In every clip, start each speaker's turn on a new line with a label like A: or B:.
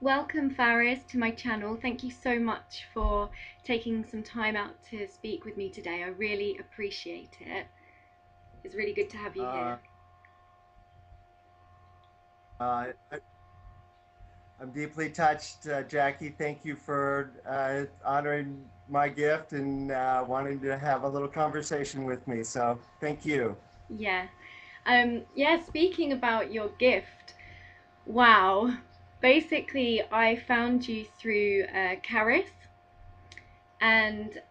A: Welcome, Farris, to my channel. Thank you so much for taking some time out to speak with me today. I really appreciate it. It's really good to have you
B: Uh,
A: here.
B: I, I'm deeply touched, Jackie. Thank you for honoring my gift and wanting to have a little conversation with me. So, thank you.
A: Yeah. Yeah, speaking about your gift, wow. Basically, I found you through Farris, and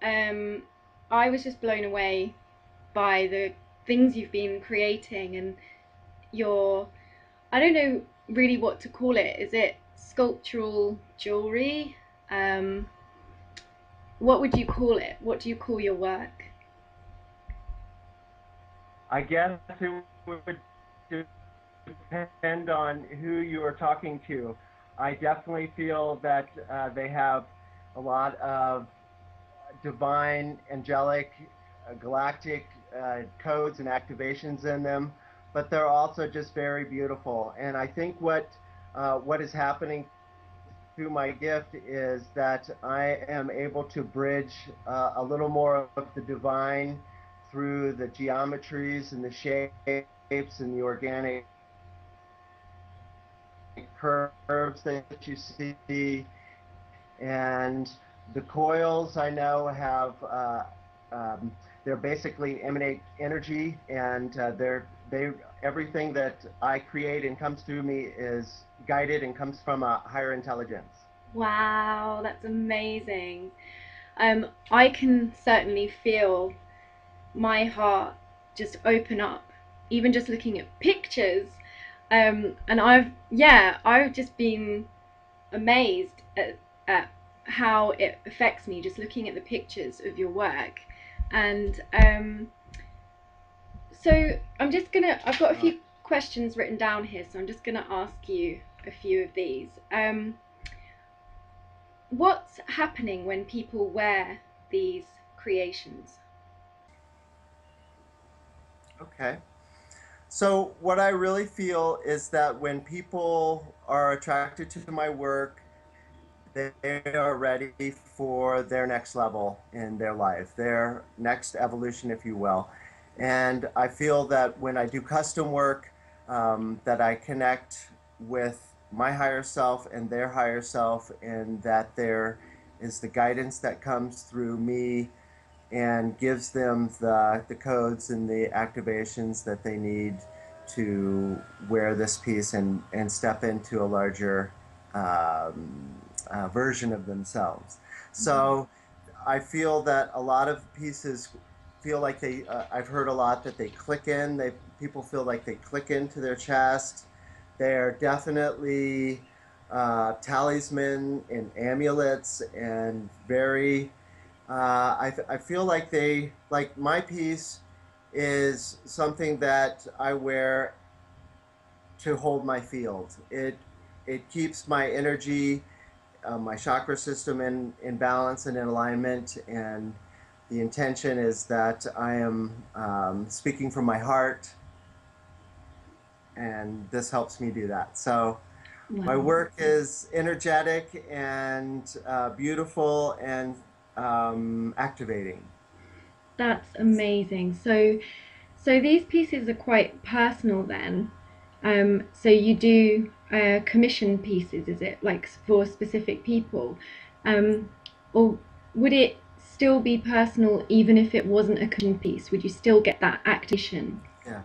A: I was just blown away by the things you've been creating and your, I don't know really what to call it. Is it sculptural jewelry? Um, what would you call it? What do you call your work?
B: I guess it would depend on who you are talking to. I definitely feel that they have a lot of divine, angelic, galactic codes and activations in them, but they're also just very beautiful. And I think what is happening through my gift is that I am able to bridge a little more of the divine through the geometries and the shapes and the organic curves that you see. And the coils I know have um, they're basically emanate energy, and they everything that I create and comes through me is guided and comes from a higher intelligence.
A: Wow, that's amazing. I can certainly feel my heart just open up, even just looking at pictures. And I've just been amazed at how it affects me just looking at the pictures of your work. And so I've got a
B: Uh,
A: few questions written down here, so I'm just gonna ask you a few of these. What's happening when people wear these creations?
B: okay. So, what I really feel is that when people are attracted to my work, they are ready for their next level in their life, their next evolution, if you will. And I feel that when I do custom work, that I connect with my higher self and their higher self, and that there is the guidance that comes through me and gives them the codes and the activations that they need to wear this piece and step into a larger version of themselves.
A: Mm-hmm.
B: So I feel that a lot of pieces feel like I've heard a lot that they click in. People feel like they click into their chest. They're definitely talisman and amulets and very I feel like like my piece is something that I wear to hold my field. It keeps my energy, my chakra system in balance and in alignment. And the intention is that I am speaking from my heart, and this helps me do that. So my
A: Wow,
B: work is energetic and beautiful and activating.
A: that's amazing. So these pieces are quite personal then. So you do commission pieces, is it like for specific people? Um, or would it still be personal even if it wasn't a commission piece? Would you still get that activation?
B: Yeah.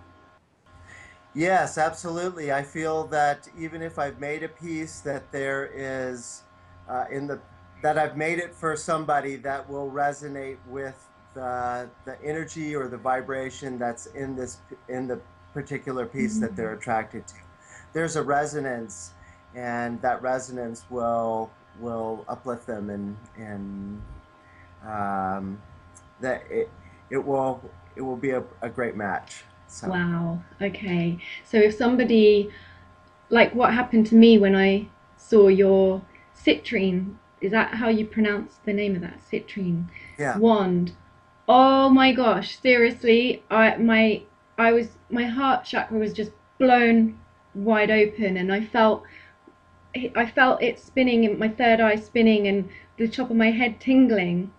B: Yes, absolutely. I feel that even if I've made a piece, that there is in the that I've made it for somebody that will resonate with the energy or the vibration that's in the particular piece that
A: Mm.
B: they're attracted to. There's a resonance, and that resonance will uplift them and um, that it will be a great match. So.
A: Wow. Okay. So if somebody, like what happened to me when I saw your citrine, is that how you pronounce the name of that citrine
B: Yeah.
A: wand? Oh my gosh, seriously, my heart chakra was just blown wide open, and I felt I felt it spinning, in my third eye spinning, and the top of my head tingling.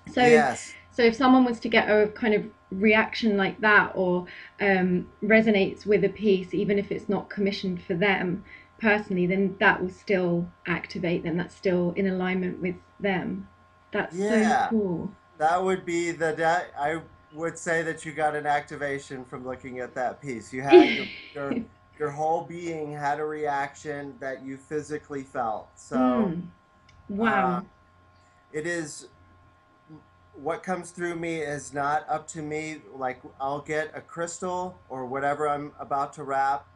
A: So,
B: Yes.
A: so if someone was to get a kind of reaction like that, or resonates with a piece, even if it's not commissioned for them personally, then that will still activate them. That's still in alignment with them. That's so
B: Yeah.
A: cool.
B: That would be I would say that you got an activation from looking at that piece. You had your whole being had a reaction that you physically felt. So
A: Mm,
B: uh,
A: wow.
B: it is what comes through me is not up to me. Like I'll get a crystal or whatever I'm about to wrap,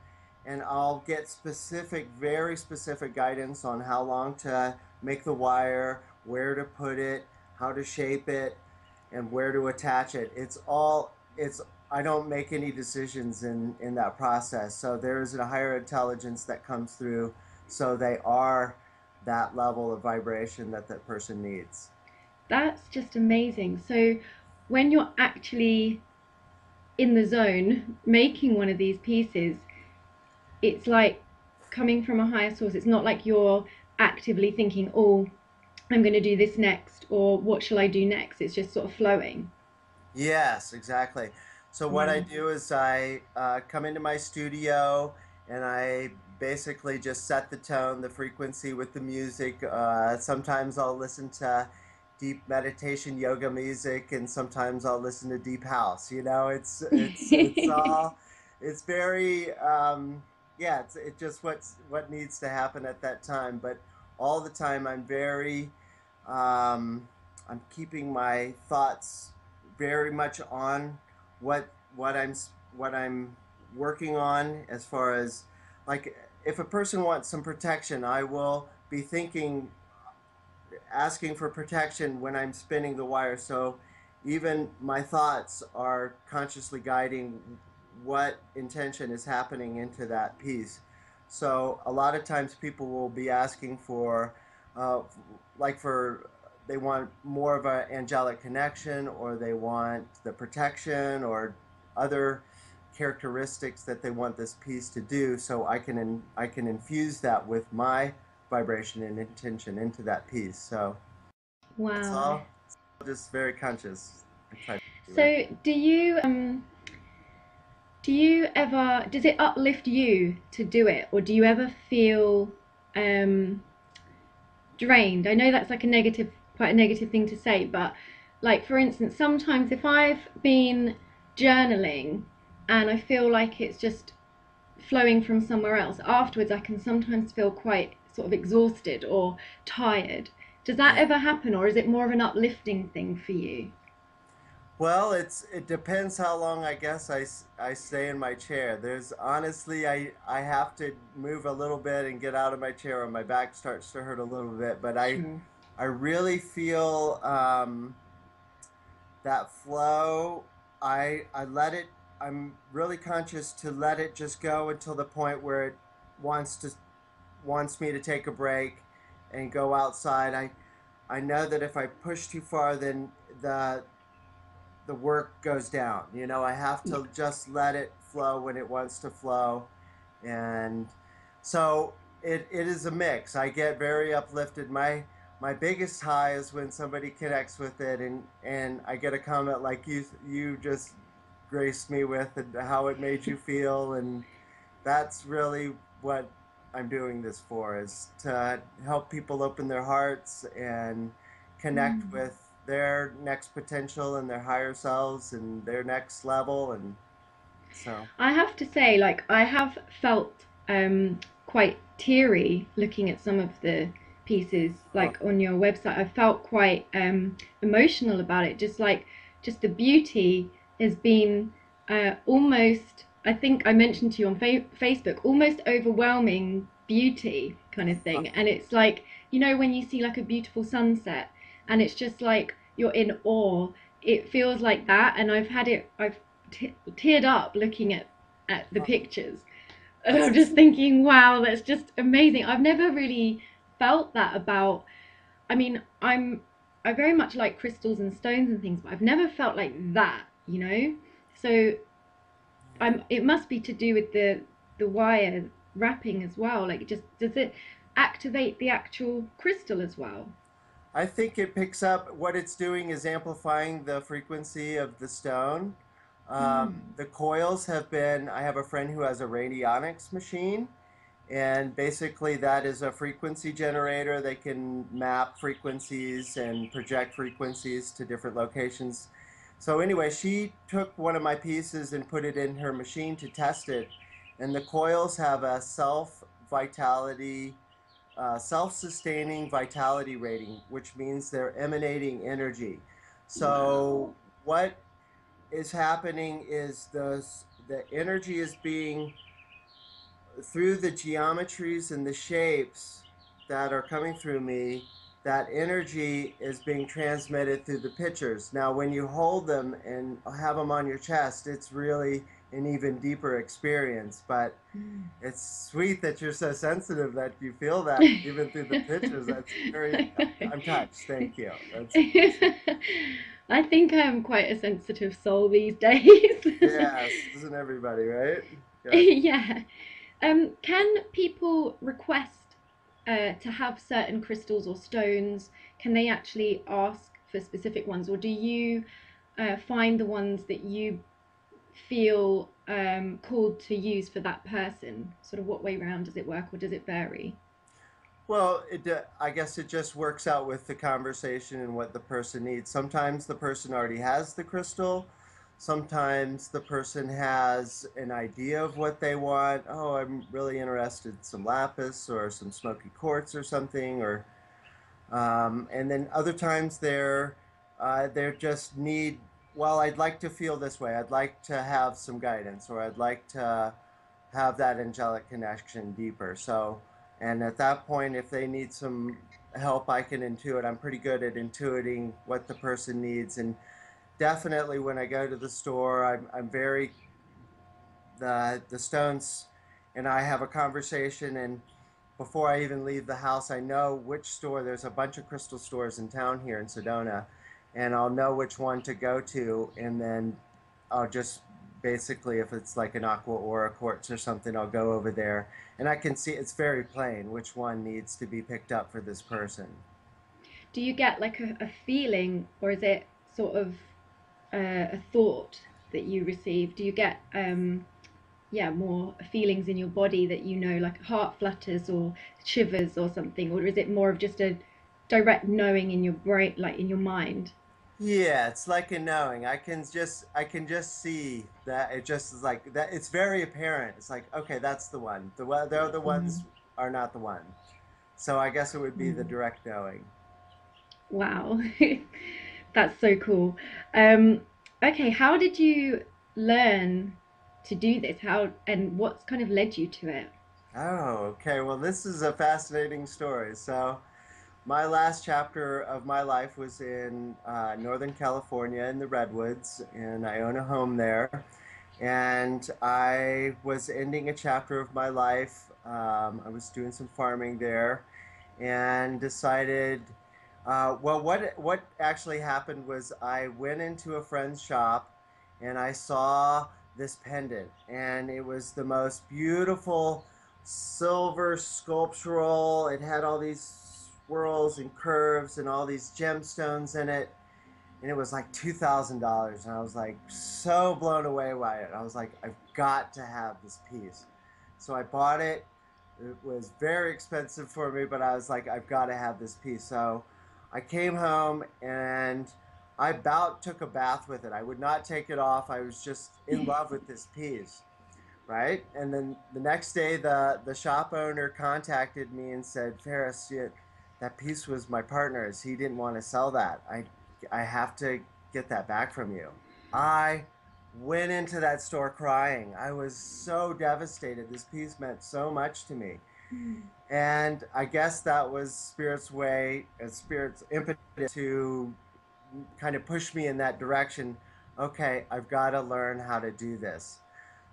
B: and I'll get specific, very specific guidance on how long to make the wire, where to put it, how to shape it, and where to attach it. It's I don't make any decisions in that process. So there is a higher intelligence that comes through. So they are that level of vibration that that person needs.
A: That's just amazing. So when you're actually in the zone making one of these pieces, it's like coming from a higher source. It's not like you're actively thinking, oh, I'm going to do this next, or what shall I do next? It's just sort of flowing.
B: Yes, exactly. So what I
A: Wow.
B: do is I come into my studio and I basically just set the tone, the frequency with the music. Sometimes I'll listen to deep meditation yoga music, and sometimes I'll listen to deep house. You know, it's all it's very yeah. It's just what needs to happen at that time. But all the time, um, I'm keeping my thoughts very much on what what I'm what I'm working on as far as like if a person wants some protection, I will be thinking asking for protection when I'm spinning the wire. So even my thoughts are consciously guiding what intention is happening into that piece. So a lot of times people will be asking for, uh, like for, they want more of an angelic connection, or they want the protection, or other characteristics that they want this piece to do. So I can infuse that with my vibration and intention into that piece. So it's
A: Wow.
B: all just very conscious. I try to do it.
A: So do you ever, does it uplift you to do it, or do you ever feel um drained? I know that's like a negative, quite a negative thing to say, but like for instance, sometimes if I've been journaling and I feel like it's just flowing from somewhere else, afterwards I can sometimes feel quite sort of exhausted or tired. Does that
B: Yeah.
A: ever happen, or is it more of an uplifting thing for you?
B: Well, it depends how long I guess I stay in my chair. There's honestly I have to move a little bit and get out of my chair, or my back starts to hurt a little bit. But
A: Sure.
B: I really feel that flow. I let it. I'm really conscious to let it just go until the point where it wants to wants me to take a break and go outside. I know that if I push too far, then the the work goes down. You know, I have
A: Yeah.
B: to just let it flow when it wants to flow. And so it is a mix. I get very uplifted. My biggest high is when somebody connects with it, and I get a comment like you just graced me with, and how it made you feel. And that's really what I'm doing this for, is to help people open their hearts and connect
A: Mm.
B: with their next potential and their higher selves and their next level. And so
A: I have to say, like, I have felt quite teary looking at some of the pieces,
B: oh,
A: like on your website. I felt quite emotional about it. Just like, just the beauty has been almost, I think I mentioned to you on Facebook, almost overwhelming beauty kind of thing. And it's like, you know, when you see like a beautiful sunset and it's just like you're in awe, it feels like that. And I've teared up looking at the pictures, and I'm
B: that's
A: just thinking, wow, that's just amazing. I've never really felt that about. I mean, I very much like crystals and stones and things, but I've never felt like that, you know. So I'm. It must be to do with the wire wrapping as well. Like, just does it? activate the actual crystal as well?
B: I think it picks up what it's doing is amplifying the frequency of the stone.
A: Mm.
B: The coils have been, I have a friend who has a radionics machine, and basically that is a frequency generator. They can map frequencies and project frequencies to different locations. So, anyway, she took one of my pieces and put it in her machine to test it. And the coils have a self-sustaining vitality rating, which means they're emanating energy. So
A: Wow.
B: what is happening is the energy is being through the geometries and the shapes that are coming through me, that energy is being transmitted through the pictures. Now, when you hold them and have them on your chest, it's really an even deeper experience. But
A: Mm.
B: it's sweet that you're so sensitive that you feel that even through the pictures. That's very, I'm touched. Thank you. That's awesome.
A: I think I'm quite a sensitive soul these days.
B: Yes, isn't everybody, right? Good.
A: Yeah. Can people request to have certain crystals or stones? Can they actually ask for specific ones, or do you find the ones that you feel called to use for that person? Sort of what way round does it work, or does it vary?
B: Well, I guess it just works out with the conversation and what the person needs. Sometimes the person already has the crystal. Sometimes the person has an idea of what they want. Oh, I'm really interested in some lapis or some smoky quartz or something, or and then other times they're just need. Well, I'd like to feel this way. I'd like to have some guidance, or I'd like to have that angelic connection deeper. So, and at that point, if they need some help, I can intuit. I'm pretty good at intuiting what the person needs, and definitely when I go to the store, I'm very the stones, and I have a conversation, and before I even leave the house, I know which store. There's a bunch of crystal stores in town here in Sedona, and I'll know which one to go to, and then I'll just basically, if it's like an aqua or a quartz or something, I'll go over there, and I can see it's very plain which one needs to be picked up for this person.
A: Do you get like a feeling, or is it sort of a thought that you receive? Do you get yeah, more feelings in your body that you know, like heart flutters or shivers or something, or is it more of just a direct knowing in your brain, like in your mind?
B: Yeah, it's like a knowing. I can just see that it just is like that. It's very apparent. It's like, okay, that's the one. The other
A: Mm.
B: ones are not the one. So I guess it would be the
A: Mm.
B: direct knowing.
A: Wow, that's so cool. Um, okay, how did you learn to do this? How and what's kind of led you to it?
B: Oh, okay. Well, this is a fascinating story. So my last chapter of my life was in Northern California in the Redwoods, and I own a home there. And I was ending a chapter of my life. I was doing some farming there, and decided. Well, what actually happened was I went into a friend's shop, and I saw this pendant, and it was the most beautiful silver sculptural. It had all these swirls and curves and all these gemstones in it, and it was like $2,000, and I was like so blown away by it. I was like, I've got to have this piece. So I bought it. It was very expensive for me, but I was like, I've got to have this piece. So I came home, and I about took a bath with it. I would not take it off. I was just in love with this piece, right? And then the next day, the shop owner contacted me and said, Farris, that piece was my partner's. He didn't want to sell that. I have to get that back from you. I went into that store crying. I was so devastated. This piece meant so much to me. And I guess that was Spirit's way, Spirit's impetus to kind of push me in that direction. Okay, I've got to learn how to do this.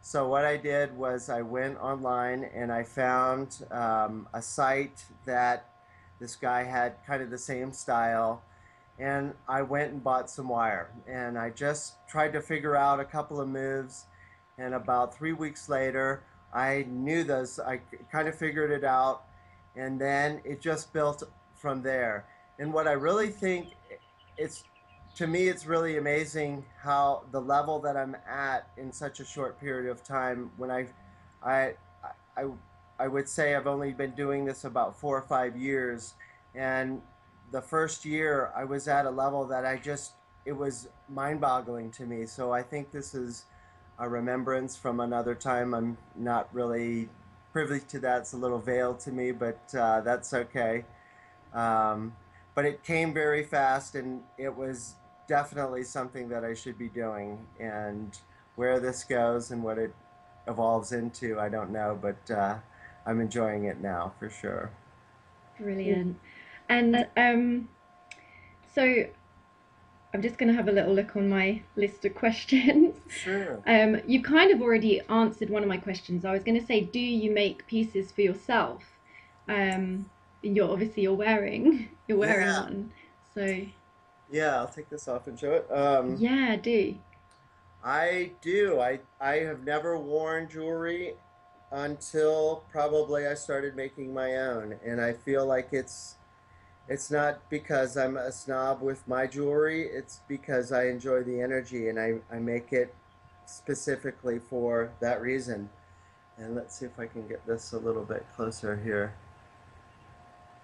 B: So what I did was I went online and I found a site that this guy had kind of the same style, and I went and bought some wire, and I just tried to figure out a couple of moves, and about 3 weeks later I knew those. I kind of figured it out, and then it just built from there. And what I really think it's to me, it's really amazing how the level that I'm at in such a short period of time. I, I, I would say I've only been doing this about 4 or 5 years, and the first year I was at a level that it was mind-boggling to me. So I think this is a remembrance from another time. I'm not really privy to that. It's a little veiled to me, but that's okay. Um, but it came very fast, and it was definitely something that I should be doing. And where this goes and what it evolves into, I don't know, but I'm enjoying it now for sure.
A: Brilliant. And so I'm just going to have a little look on my list of questions.
B: Sure.
A: You kind of already answered one of my questions. I was going to say, do you make pieces for yourself? And you're wearing you're wearing
B: Yeah.
A: one. So
B: Yeah, I'll take this off and show it.
A: yeah, do.
B: I do. I have never worn jewelry until probably I started making my own, and I feel like it's not because I'm a snob with my jewelry, it's because I enjoy the energy and I make it specifically for that reason. And let's see if I can get this a little bit closer here.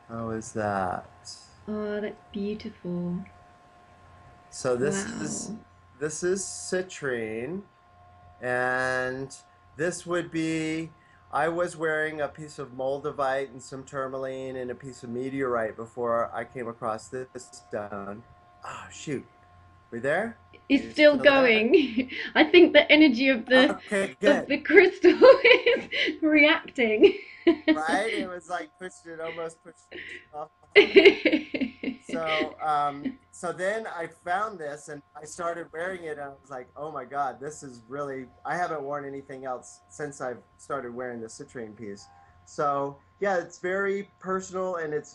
B: How is that?
A: Oh, that's beautiful.
B: So
A: Wow.
B: this is citrine, and this would be I was wearing a piece of moldavite and some tourmaline and a piece of meteorite before I came across this stone. Oh shoot. We there? Are
A: It's
B: you
A: still
B: still there?
A: going. I think the energy
B: Okay,
A: of
B: good.
A: the crystal is reacting.
B: Right? It was like almost pushed off of me. So then I found this and I started wearing it and I was like, oh my God, this is really, I haven't worn anything else since I've started wearing the citrine piece. So yeah, it's very personal and it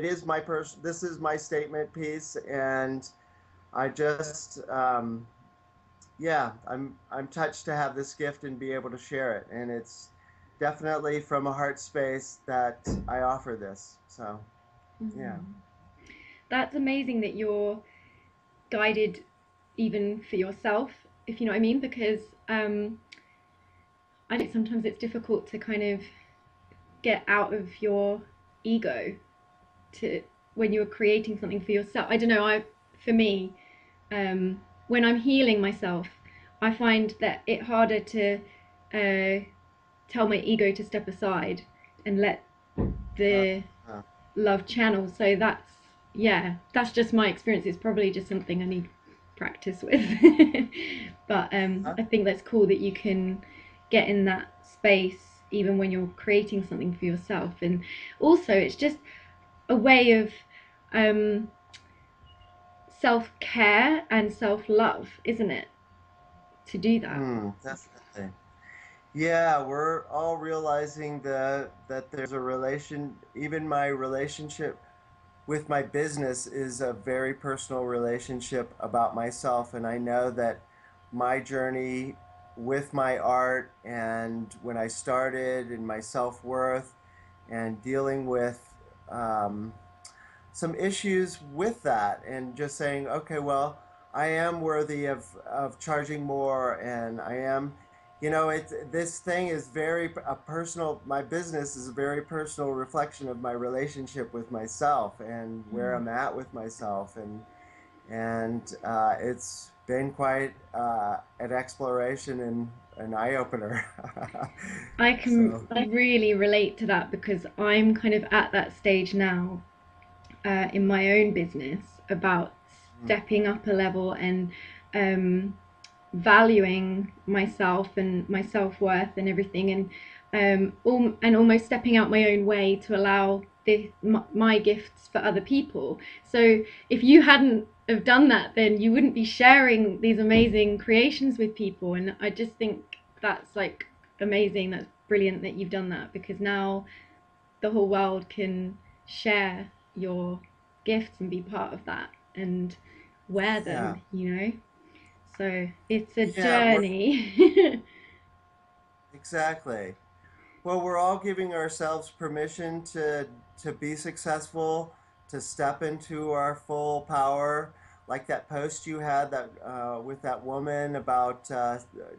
B: is this is my statement piece. And I just, yeah, I'm touched to have this gift and be able to share it. And it's definitely from a heart space that I offer this. So yeah.
A: Mhm. That's amazing that you're guided even for yourself, if you know what I mean, because I think sometimes it's difficult to kind of get out of your ego to when you're creating something for yourself. I don't know, I for me, when I'm healing myself, I find that it harder to uh, tell my ego to step aside and let
B: Uh,
A: the
B: uh,
A: love channel. So yeah, that's just my experience. It's probably just something I need practice with. But
B: uh,
A: I think that's cool that you can get in that space even when you're creating something for yourself. And also, it's just a way of um, self care and self love, isn't it? To do that.
B: definitely. Yeah, we're all realizing that there's a even my relationship with my business is a very personal relationship about myself. And I know that my journey with my art and when I started and my self-worth and dealing with um, some issues with that and just saying, okay, well, I am worthy of charging more, and I am, this thing is very a personal. My business is a very personal reflection of my relationship with myself and where
A: Mm.
B: I'm at with myself, and it's been quite an exploration and an eye opener.
A: I can
B: So,
A: really relate to that because I'm kind of at that stage now in my own business about
B: mm,
A: stepping up a level and um, valuing myself and my self worth and everything, and almost stepping out my own way to allow my gifts for other people. So if you hadn't have done that, then you wouldn't be sharing these amazing creations with people. And I just think that's like amazing. That's brilliant that you've done that because now the whole world can share your gifts and be part of that and wear
B: yeah,
A: them. So it's a
B: yeah, we're
A: journey.
B: exactly. Well, we're all giving ourselves permission to be successful, to step into our full power. Like that post you had that with that woman about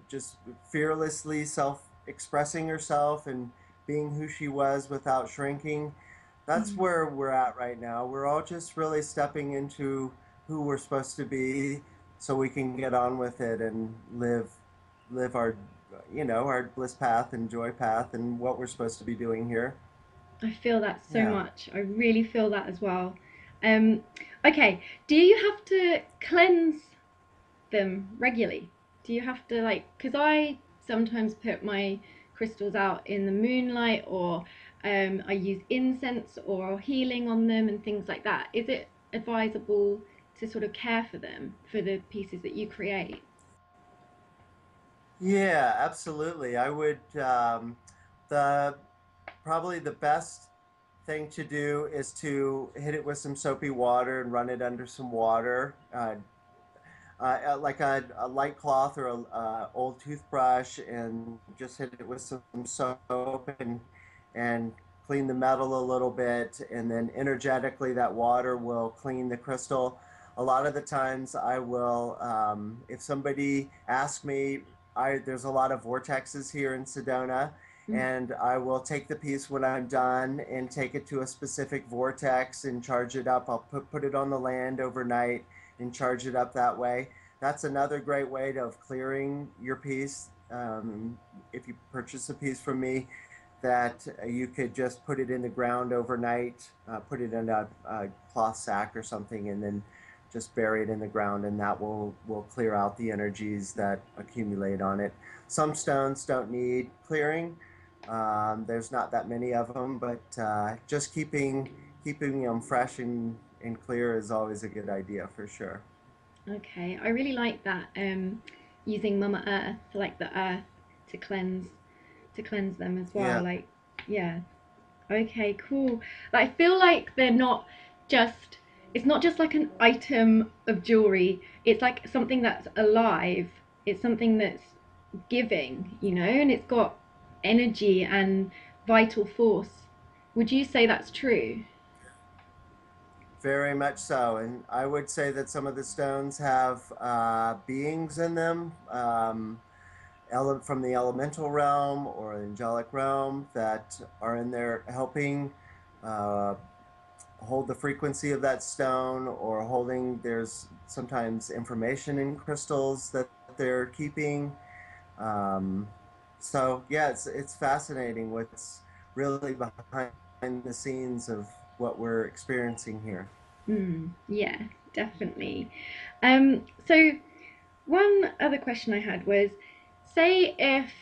B: just fearlessly self-expressing herself and being who she was without shrinking. That's
A: Mm.
B: where we're at right now. We're all just really stepping into who we're supposed to be so we can get on with it and live our our bliss path and joy path and what we're supposed to be doing here.
A: I feel that so
B: Yeah.
A: much. I really feel that as well. Um, okay, do you have to cleanse them regularly? Do you have to like, because I sometimes put my crystals out in the moonlight, or I use incense or healing on them and things like that. Is it advisable to sort of care for them, for the pieces that you create?
B: Yeah, absolutely. I would the probably the best thing to do is to hit it with some soapy water and run it under some water, like a light cloth or a old toothbrush, and just hit it with some soap and clean the metal a little bit, and then energetically that water will clean the crystal. A lot of the times I will, if somebody asks me, there's a lot of vortexes here in Sedona,
A: Mm.
B: and I will take the piece when I'm done and take it to a specific vortex and charge it up. I'll put it on the land overnight and charge it up that way. That's another great way of clearing your piece. If you purchase a piece from me, that you could just put it in the ground overnight, put it in a cloth sack or something, and then just bury it in the ground, and that will clear out the energies that accumulate on it. Some stones don't need clearing. There's not that many of them, but just keeping them fresh and clear is always a good idea for sure.
A: Okay, I really like that. Using Mama Earth, like the earth, to cleanse them as well.
B: Yeah.
A: Like, yeah. Okay, cool. Like, I feel like they're not just, it's not just like an item of jewelry. It's like something that's alive. It's something that's giving, and it's got energy and vital force. Would you say that's true?
B: Very much so. And I would say that some of the stones have beings in them, from the elemental realm or angelic realm that are in there helping uh, hold the frequency of that stone or holding, there's sometimes information in crystals that they're keeping. Um, so yeah, it's fascinating what's really behind the scenes of what we're experiencing here.
A: Yeah, definitely. So one other question I had was, say if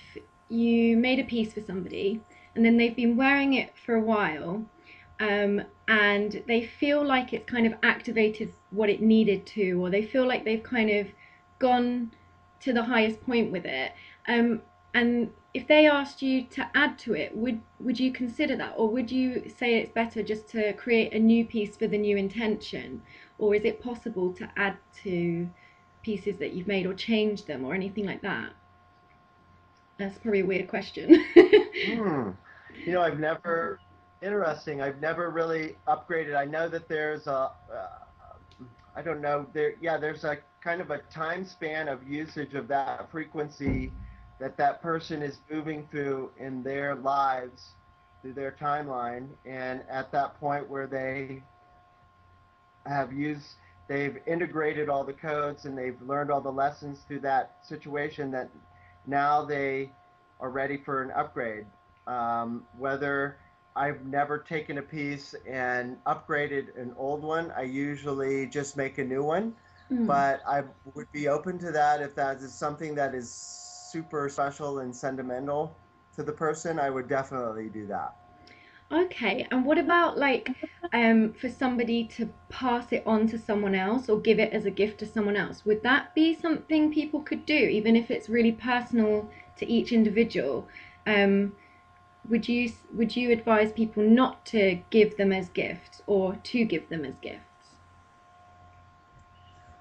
A: you made a piece for somebody and then they've been wearing it for a while, and they feel like it's kind of activated what it needed to, or they feel like they've kind of gone to the highest point with it. And if they asked you to add to it, would you consider that, or would you say it's better just to create a new piece for the new intention, or is it possible to add to pieces that you've made or change them or anything like that? That's probably a weird question.
B: Hmm. I've never, interesting. I've never really upgraded. I know that there's I don't know, yeah, there's a kind of a time span of usage of that frequency that that person is moving through in their lives, through their timeline. And at that point where have used, they've integrated all the codes and they've learned all the lessons through that situation that now they are ready for an upgrade. Whether I've never taken a piece and upgraded an old one, I usually just make a new one.
A: Mm.
B: But I would be open to that if that is something that is super special and sentimental to the person. I would definitely do that.
A: Okay, and what about like for somebody to pass it on to someone else or give it as a gift to someone else? Would that be something people could do, even if it's really personal to each individual? Um, would you advise people not to give them as gifts or to give them as gifts?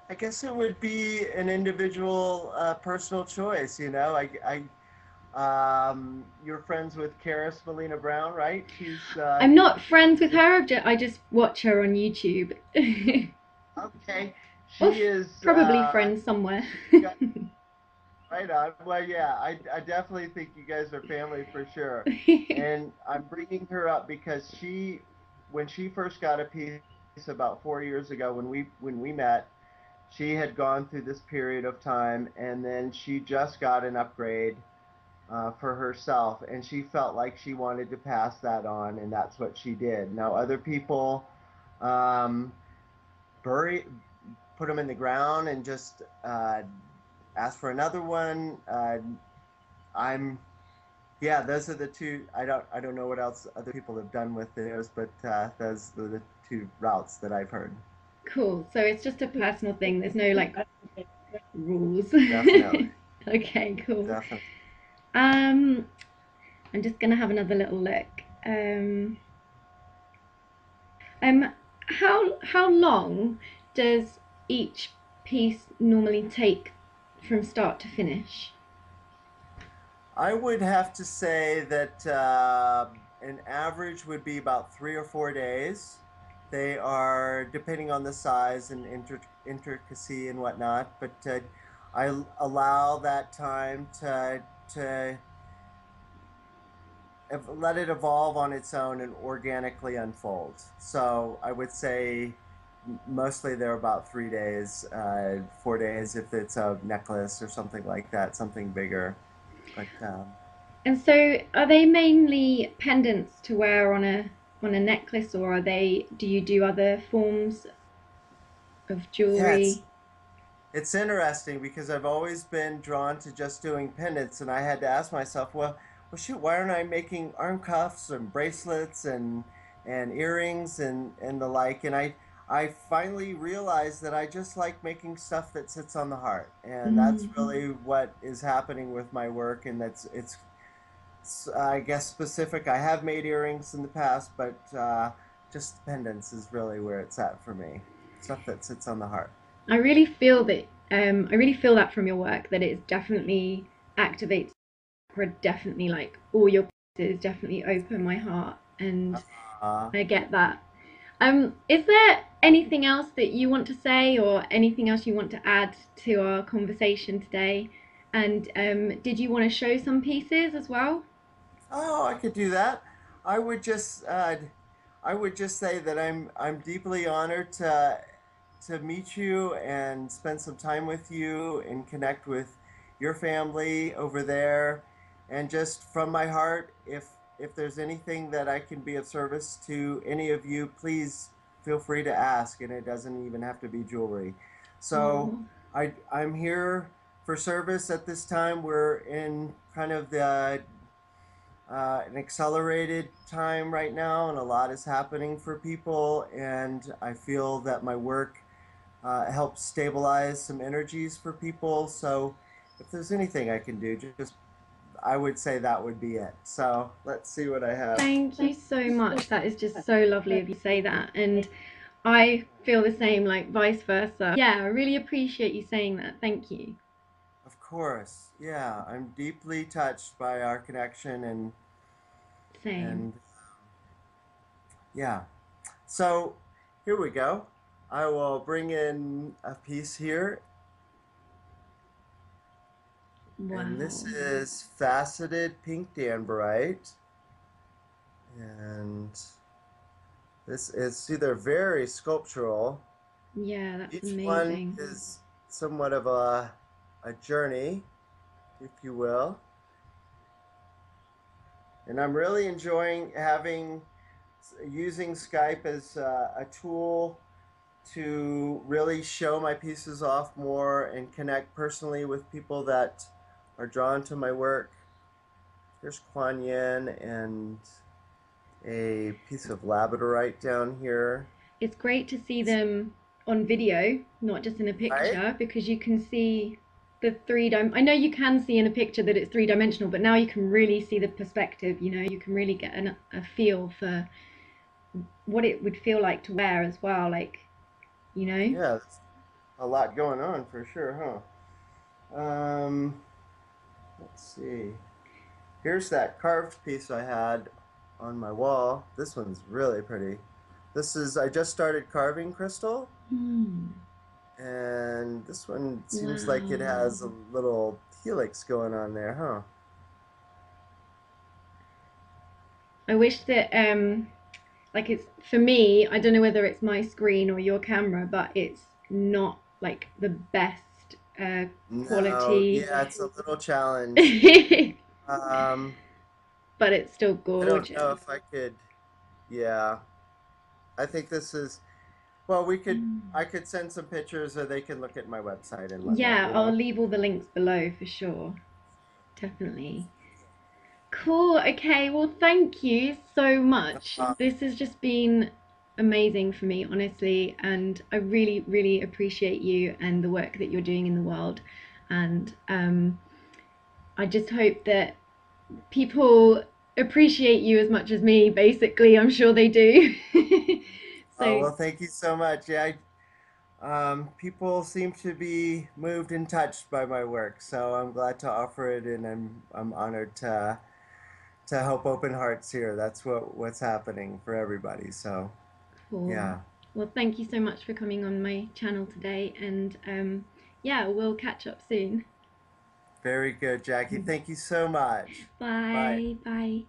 B: I guess it would be an individual, personal choice. You're friends with Karis Melina Brown, right? She's
A: I'm not friends with her. I just watch her on YouTube.
B: okay.
A: Or
B: She is.
A: probably friends somewhere.
B: You got right on. Well, yeah, I definitely think you guys are family for sure. And I'm bringing her up because when she first got a piece about 4 years ago, when we met, she had gone through this period of time, and then she just got an upgrade for herself, and she felt like she wanted to pass that on, and that's what she did. Now, other people um, bury, put them in the ground and just ask for another one. I'm Yeah, those are the two. I don't know what else other people have done with theirs, but those are the two routes that I've heard.
A: Cool. So it's just a personal thing. There's no like rules.
B: Definitely,
A: Okay, cool.
B: definitely.
A: Um, I'm just gonna have another little look. Um, um, how long does each piece normally take from start to finish?
B: I would have to say that an average would be about 3 or 4 days. They are depending on the size and intricacy and whatnot, but I allow that time to let it evolve on its own and organically unfold. So I would say mostly they're about 3 days, 4 days if it's a necklace or something like that, something bigger. But
A: And so, are they mainly pendants to wear on a necklace, or are they? Do you do other forms of
B: yeah,
A: jewelry?
B: it's interesting because I've always been drawn to just doing pendants, and I had to ask myself, well, shoot, why aren't I making arm cuffs and bracelets and earrings and the like? And I finally realized that I just like making stuff that sits on the heart, and that's
A: Mm.
B: really what is happening with my work, and it's I guess specific. I have made earrings in the past, but just pendants is really where it's at for me. Stuff that sits on the heart.
A: I really feel that. I really feel that from your work that it definitely activates chakra. Definitely, like all your pieces, definitely open my heart, and
B: Uh,
A: I get that. Is there anything else that you want to say, or anything else you want to add to our conversation today? And did you want to show some pieces as well?
B: oh, I could do that. I would just I would just say that I'm deeply honored to meet you and spend some time with you and connect with your family over there. And just from my heart, if there's anything that I can be of service to any of you, please feel free to ask, and it doesn't even have to be jewelry. So
A: Oh,
B: I'm here for service at this time. We're in kind of the an accelerated time right now, and a lot is happening for people. And I feel that my work helps stabilize some energies for people. So, if there's anything I can do, just I would say that would be it. So, let's see what I have.
A: thank you so much. That is just so lovely of you to say that. And I feel the same, like vice versa. Yeah, I really appreciate you saying that. Thank you.
B: Of course, yeah, I'm deeply touched by our connection
A: Same.
B: and yeah. So, here we go. I will bring in a piece here. And this
A: Wow.
B: is faceted pink danbarite. And this is either very sculptural.
A: Yeah, that's
B: Each one
A: amazing.
B: is somewhat of a journey, if you will. And I'm really enjoying using Skype as a tool to really show my pieces off more and connect personally with people that are drawn to my work. Here's Kuan Yin and a piece of labradorite down here.
A: It's great to see them on video, not just in a
B: Right?
A: picture, because you can see the I know you can see in a picture that it's three-dimensional, but now you can really see the perspective. You can really get a feel for what it would feel like to wear as well. Like, you know.
B: Yeah, there's a lot going on for sure, huh? Let's see. Here's that carved piece I had on my wall. This one's really pretty. This is, I just started carving crystal,
A: Hmm.
B: and this one seems like it
A: Wow.
B: has a little helix going on there, huh?
A: I wish that like it's for me, I don't know whether it's my screen or your camera, but it's not like the best
B: No,
A: quality.
B: yeah, it's a little challenge.
A: But
B: Um,
A: it's still
B: I don't know
A: gorgeous.
B: if I could, yeah. I think this is, well, we could,
A: Mm.
B: I could send some pictures or they can look at my website and whatnot,
A: Yeah,
B: you
A: I'll
B: know?
A: leave all the links below for sure. Definitely. Cool. Okay. Well, thank you so much.
B: Uh,
A: This has just been amazing for me, honestly, and I really, really appreciate you and the work that you're doing in the world. And I just hope that people appreciate you as much as me, basically. I'm sure they do.
B: oh,
A: So,
B: well, thank you so much. Yeah, people seem to be moved and touched by my work, so I'm glad to offer it, and I'm honored to help open hearts here. That's what's happening for everybody. So,
A: cool.
B: yeah,
A: Well, thank you so much for coming on my channel today. And yeah, we'll catch up soon.
B: very good, Jackie. Thank you so much. Bye.
A: Bye. Bye.